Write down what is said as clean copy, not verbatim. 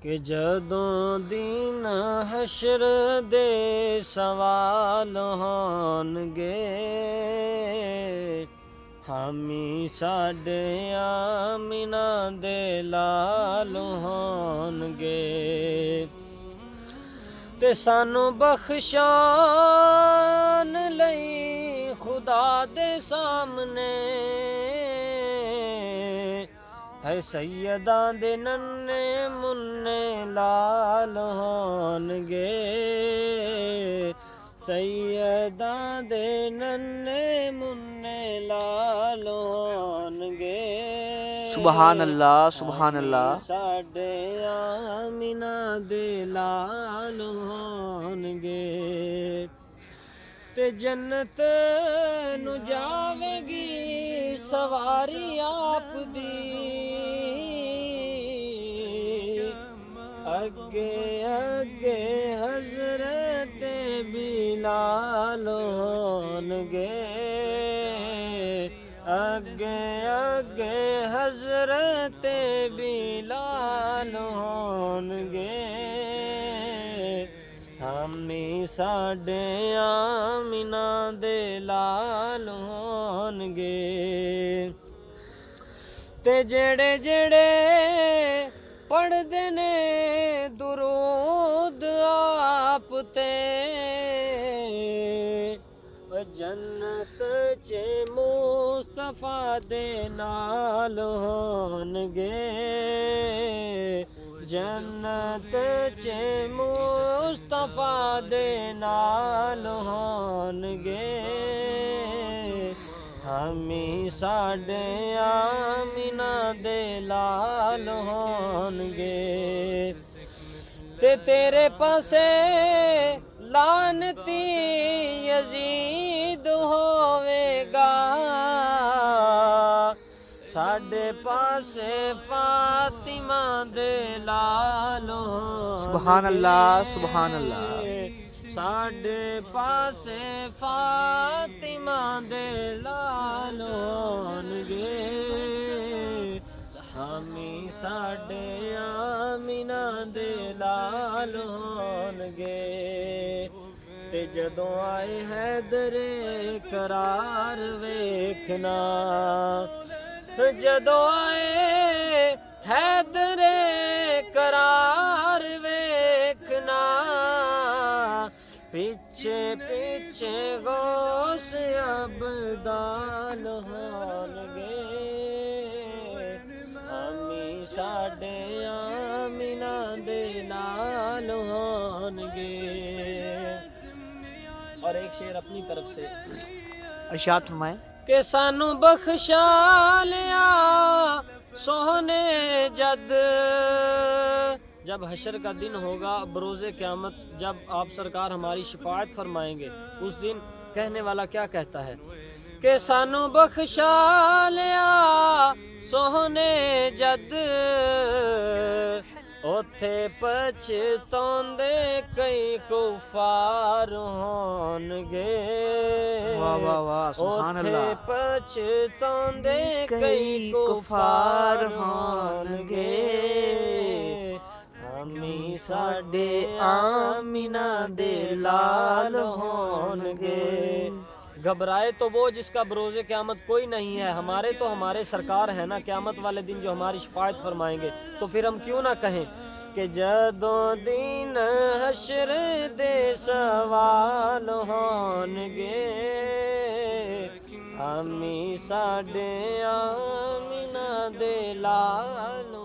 کہ جدوں دین حشر دے سوال ہونگے حامی ساڈے آمینہ دے لال ہونگے تے سانو بخشان لئی خدا دے سامنے ہے سیداں دے ننے مننے لال ہونگے سیداں دے ننے مننے لال ہونگے سبحان اللہ سبحان اللہ ساڈے آمینہ دے لال ہونگے تے جنت نو جاوے گی سواری آپ دی اگے اگے حضرت بلال ہونگے اگے اگے حضرت بلال ہونگے حامی ساڈے آمینہ دے لال ہونگے تے جڑے جڑے پڑھ دے نے درود آپ تے جنت چ مصطفیٰ دے نال ہونگے جنت چ مصطفیٰ دے نال ہونگے حامی ساڈے آمینہ دے لال ہونگے تے تیرے پاسے لعنتی یزید ہووے گا ساڈے پاسے فاطمہ دے لال سبحان اللہ سبحان اللہ ساڈے پاسے فاطمہ دے لال ہونگے حامی ساڈے آمینہ دے لال ہونگے تے جدوں آئے حیدر قرار ویکھنا جدوں آئے حیدر قرار ویکھنا پیچھے پیچھے غوث عبدال ہونگے حامی ساڈے آمینہ دے لال ہونگے اور ایک شعر اپنی طرف سے ارشاد فرمائیں کہ سانو بخشا لیا سوہنے جب حشر کا دن ہوگا بروز قیامت جب آپ سرکار ہماری شفاعت فرمائیں گے اس دن کہنے والا کیا کہتا ہے کہ سانو بخشا لیا سوہنے جد اوتھے پچھتاندے کئی کفار ہونگے واہ واہ واہ سبحان اللہ اوتھے پچھتاندے کئی کفار ہونگے حامی ساڈے آمینہ دے لال ہونگے گھبرائے تو وہ جس کا بروز قیامت کوئی نہیں ہے ہمارے تو ہمارے سرکار ہیں نا قیامت والے دن جو ہماری شفاعت فرمائیں گے تو پھر ہم کیوں نہ کہیں کہ جدوں دین حشر دے سوال ہونگے حامی ساڈے آمینہ دے لال